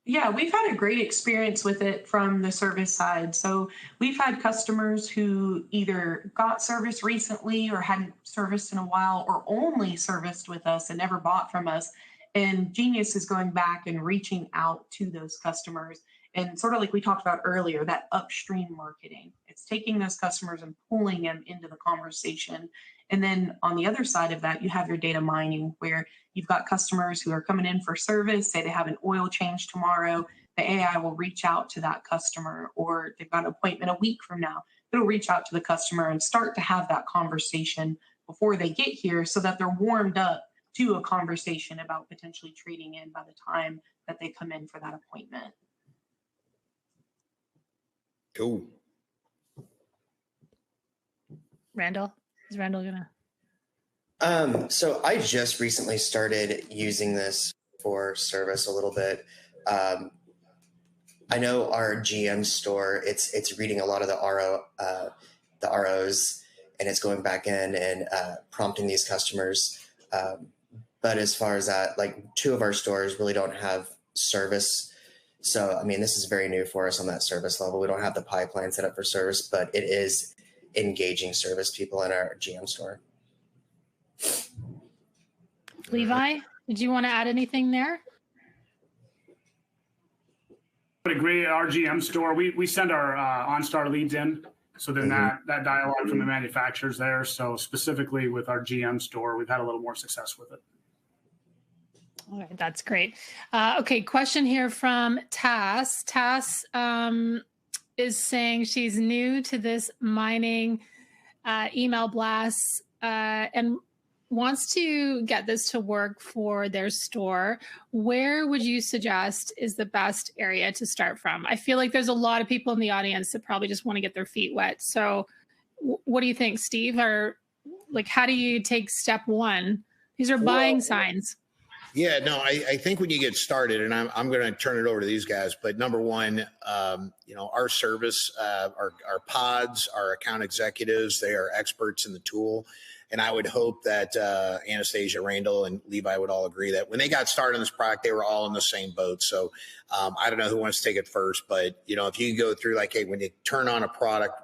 Yeah, we've had a great experience with it from the service side. So we've had customers who either got service recently or hadn't serviced in a while or only serviced with us and never bought from us. And Genius is going back and reaching out to those customers. And sort of like we talked about earlier, that upstream marketing. It's taking those customers and pulling them into the conversation. And then on the other side of that, you have your data mining, where you've got customers who are coming in for service, say they have an oil change tomorrow. The AI will reach out to that customer, or they've got an appointment a week from now. It'll reach out to the customer and start to have that conversation before they get here so that they're warmed up to a conversation about potentially trading in by the time that they come in for that appointment. Cool. Randall, is Randall gonna? So I just recently started using this for service a little bit. I know our GM store, it's reading a lot of the ROs, and it's going back in and prompting these customers. But as far as that, like 2 of our stores really don't have service. So, I mean, this is very new for us on that service level. We don't have the pipeline set up for service, but it is engaging service people in our GM store. Levi, did you want to add anything there? I would agree. Our GM store, we send our OnStar leads in. So then that dialogue from the manufacturers there. So specifically with our GM store, we've had a little more success with it. All right, that's great. Okay, question here from Tass. Tass is saying she's new to this mining email blasts and wants to get this to work for their store. Where would you suggest is the best area to start from? I feel like there's a lot of people in the audience that probably just want to get their feet wet. So what do you think, Steve? Or like, how do you take step 1? These are buying signs. Yeah, no, I think when you get started, and I'm going to turn it over to these guys, but number one, our service, our pods, our account executives, they are experts in the tool. And I would hope that Anastasia, Randall, and Levi would all agree that when they got started on this product, they were all in the same boat. So I don't know who wants to take it first, but, if you go through like, hey, when you turn on a product,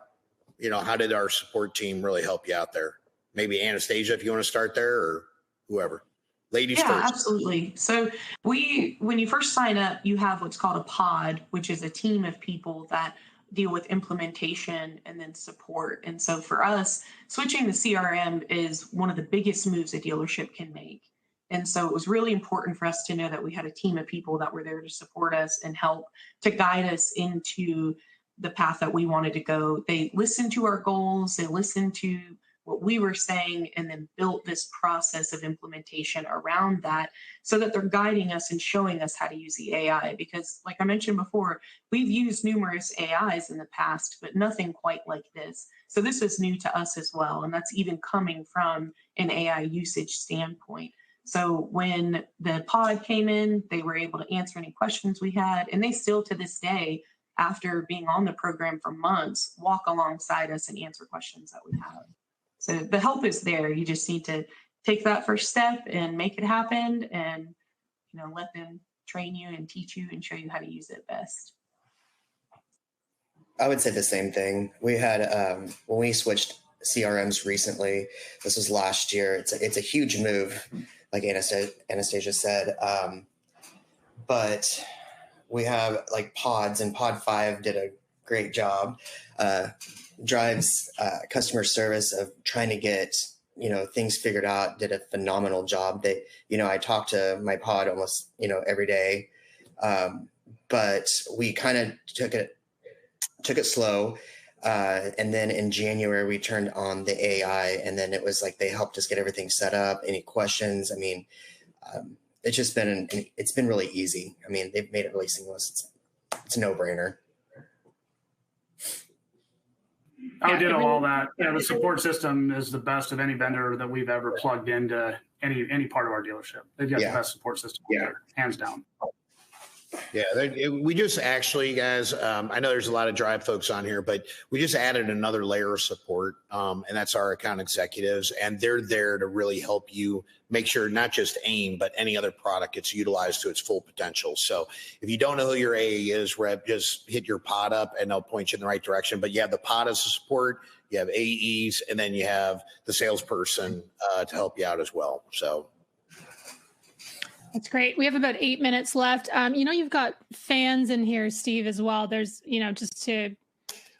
how did our support team really help you out there? Maybe Anastasia, if you want to start there, or whoever. Ladies first. Yeah, absolutely. So when you first sign up, you have what's called a pod, which is a team of people that deal with implementation and then support. And so for us, switching the CRM is one of the biggest moves a dealership can make. And so it was really important for us to know that we had a team of people that were there to support us and help to guide us into the path that we wanted to go. They listened to our goals, they listened to what we were saying, and then built this process of implementation around that so that they're guiding us and showing us how to use the AI. Because like I mentioned before, we've used numerous AIs in the past, but nothing quite like this. So this is new to us as well. And that's even coming from an AI usage standpoint. So when the pod came in, they were able to answer any questions we had. And they still, to this day, after being on the program for months, walk alongside us and answer questions that we have. So the help is there. You just need to take that first step and make it happen, and let them train you and teach you and show you how to use it best. I would say the same thing. We had when we switched CRMs recently, this was last year. It's a huge move, like Anastasia said. But we have like pods, and Pod 5 did a great job. Drive's customer service of trying to get things figured out did a phenomenal job. They I talk to my pod almost every day, but we kind of took it slow, and then in January we turned on the AI, and then it was like they helped us get everything set up. Any questions? I mean, it's been really easy. I mean, they've made it really seamless. It's a no-brainer. I did all that. Yeah, the support system is the best of any vendor that we've ever plugged into any part of our dealership. They've got the best support system there, hands down. Yeah, we just actually, guys, I know there's a lot of Drive folks on here, but we just added another layer of support, and that's our account executives, and they're there to really help you make sure not just AIM, but any other product gets utilized to its full potential. So if you don't know who your AE is, rep, just hit your pod up and they'll point you in the right direction. But you have the pod as a support, you have AEs, and then you have the salesperson to help you out as well. So. That's great. We have about 8 minutes left. You've got fans in here, Steve, as well. There's, just to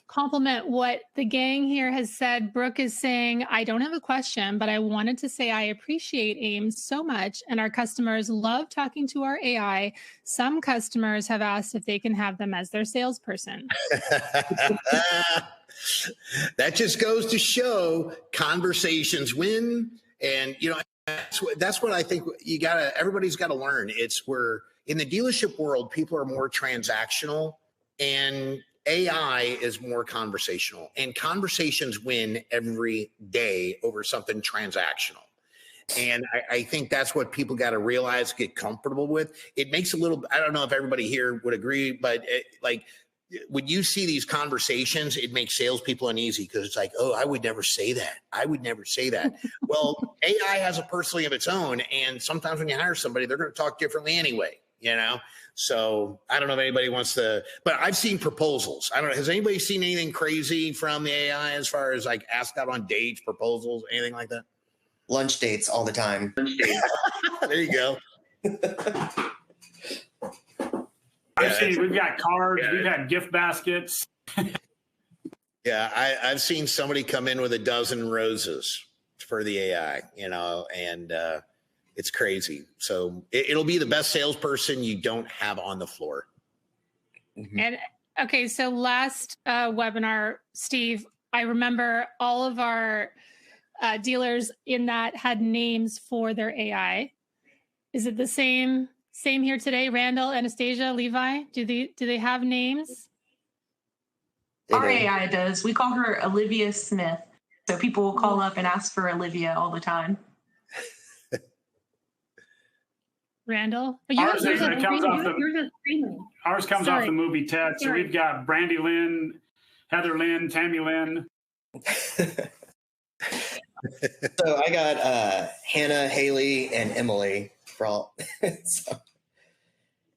compliment what the gang here has said, Brooke is saying, I don't have a question, but I wanted to say I appreciate AIM so much, and our customers love talking to our AI. Some customers have asked if they can have them as their salesperson. That just goes to show conversations win. And, that's what I think everybody's got to learn. It's where in the dealership world, people are more transactional and AI is more conversational, and conversations win every day over something transactional. And I think that's what people got to realize, get comfortable with. It makes I don't know if everybody here would agree, but when you see these conversations, it makes salespeople uneasy because it's like, oh, I would never say that. I would never say that. Well, AI has a personality of its own. And sometimes when you hire somebody, they're going to talk differently anyway, So I don't know if anybody wants to, but I've seen proposals. I don't know. Has anybody seen anything crazy from the AI as far as like asked out on dates, proposals, anything like that? Lunch dates all the time. There you go. We've got cards, we've had gift baskets. Yeah, I've seen somebody come in with a dozen roses for the AI, and it's crazy. So it'll be the best salesperson you don't have on the floor. Mm-hmm. And okay, so last webinar, Steve, I remember all of our dealers in that had names for their AI. Is it the same here today? Randall, Anastasia, Levi, do they have names? Our AI does. We call her Olivia Smith. So people will call up and ask for Olivia all the time. Randall? Ours comes off the movie Ted. So we've got Brandy Lynn, Heather Lynn, Tammy Lynn. So I got Hannah, Haley, and Emily for all.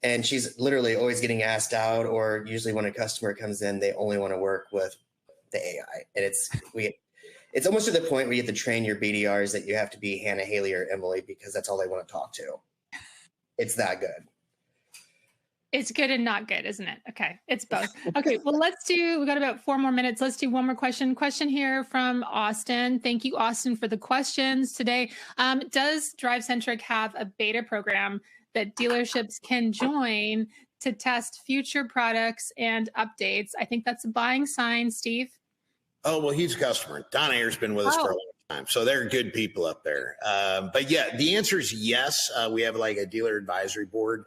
And she's literally always getting asked out, or usually when a customer comes in, they only want to work with the AI. And it's almost to the point where you have to train your BDRs that you have to be Hannah, Haley, or Emily because that's all they want to talk to. It's that good. It's good and not good, isn't it? Okay, it's both. Okay, well, we got about 4 more minutes. Let's do one more question. Question here from Austin. Thank you, Austin, for the questions today. Does DriveCentric have a beta program that dealerships can join to test future products and updates? I think that's a buying sign, Steve. Oh, well, he's a customer. Don Ayer's been with us for a long time. So they're good people up there. But yeah, the answer is yes. We have like a dealer advisory board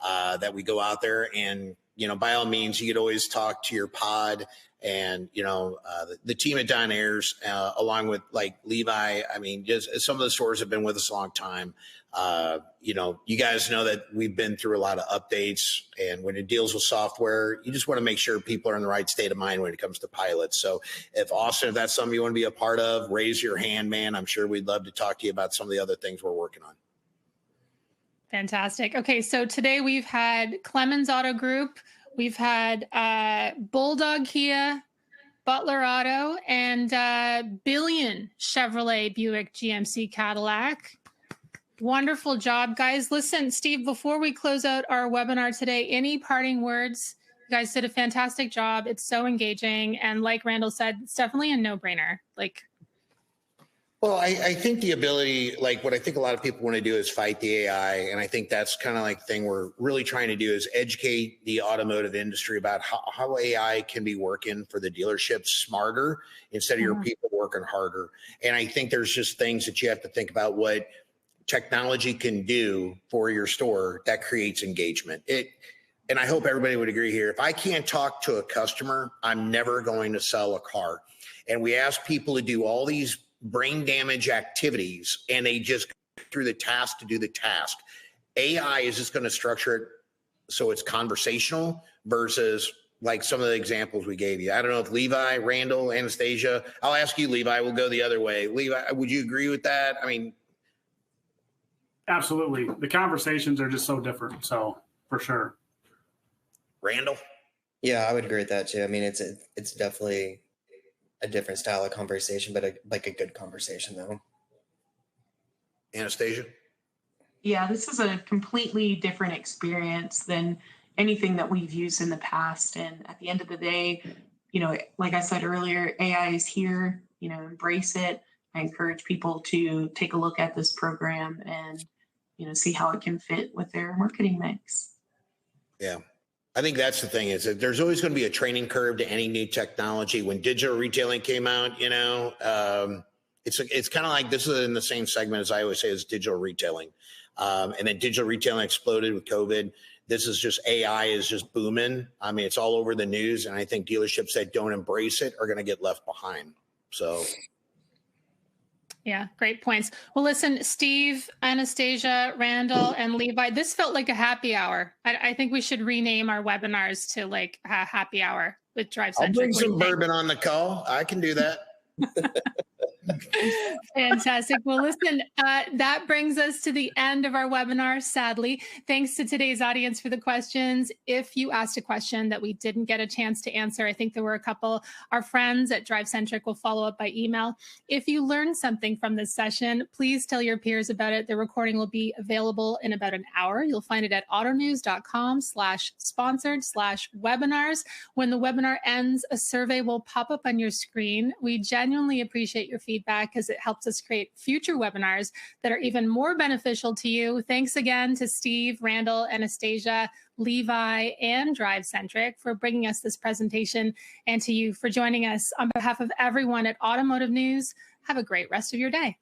that we go out there and, by all means, you could always talk to your pod and, the team at Don Ayers, along with like Levi. I mean, just some of the stores have been with us a long time. You guys know that we've been through a lot of updates, and when it deals with software, you just want to make sure people are in the right state of mind when it comes to pilots. So if that's something you want to be a part of, raise your hand, man. I'm sure we'd love to talk to you about some of the other things we're working on. Fantastic. Okay, so today we've had Clemons Auto Group, we've had Bulldog Kia, Butler Auto, and Billion Chevrolet Buick GMC Cadillac. Wonderful job, guys. Listen, Steve, before we close out our webinar today, any parting words? You guys did a fantastic job. It's so engaging. And like Randall said, it's definitely a no-brainer. Well, I think the ability, like what I think a lot of people want to do is fight the AI. And I think that's kind of like the thing we're really trying to do is educate the automotive industry about how AI can be working for the dealership smarter instead of your people working harder. And I think there's just things that you have to think about what technology can do for your store that creates engagement. And I hope everybody would agree here. If I can't talk to a customer, I'm never going to sell a car. And we ask people to do all these brain damage activities, and they just go through the task to do the task. AI is just going to structure it so it's conversational versus like some of the examples we gave you. I don't know if Levi, Randall, Anastasia, I'll ask you, Levi, we'll go the other way. Levi, would you agree with that? I mean, absolutely. The conversations are just so different. So for sure. Randall? Yeah, I would agree with that too. I mean, it's definitely a different style of conversation, but like a good conversation though. Anastasia? Yeah, this is a completely different experience than anything that we've used in the past. And at the end of the day, like I said earlier, AI is here, embrace it. I encourage people to take a look at this program and, see how it can fit with their marketing mix. Yeah. I think that's the thing is that there's always going to be a training curve to any new technology. When digital retailing came out, it's kind of like this is in the same segment as I always say is digital retailing. And then digital retailing exploded with COVID. This is just AI is just booming. I mean, it's all over the news. And I think dealerships that don't embrace it are going to get left behind. So. Yeah, great points. Well, listen, Steve, Anastasia, Randall, and Levi, this felt like a happy hour. I think we should rename our webinars to like a happy hour with DriveCentric. I'll bring some bourbon on the call. I can do that. Fantastic. Well, listen, that brings us to the end of our webinar, sadly. Thanks to today's audience for the questions. If you asked a question that we didn't get a chance to answer, I think there were a couple. Our friends at DriveCentric will follow up by email. If you learned something from this session, please tell your peers about it. The recording will be available in about an hour. You'll find it at autonews.com/sponsored/webinars. When the webinar ends, a survey will pop up on your screen. We genuinely appreciate your feedback because it helps us create future webinars that are even more beneficial to you. Thanks again to Steve, Randall, Anastasia, Levi, and DriveCentric for bringing us this presentation, and to you for joining us. On behalf of everyone at Automotive News, have a great rest of your day.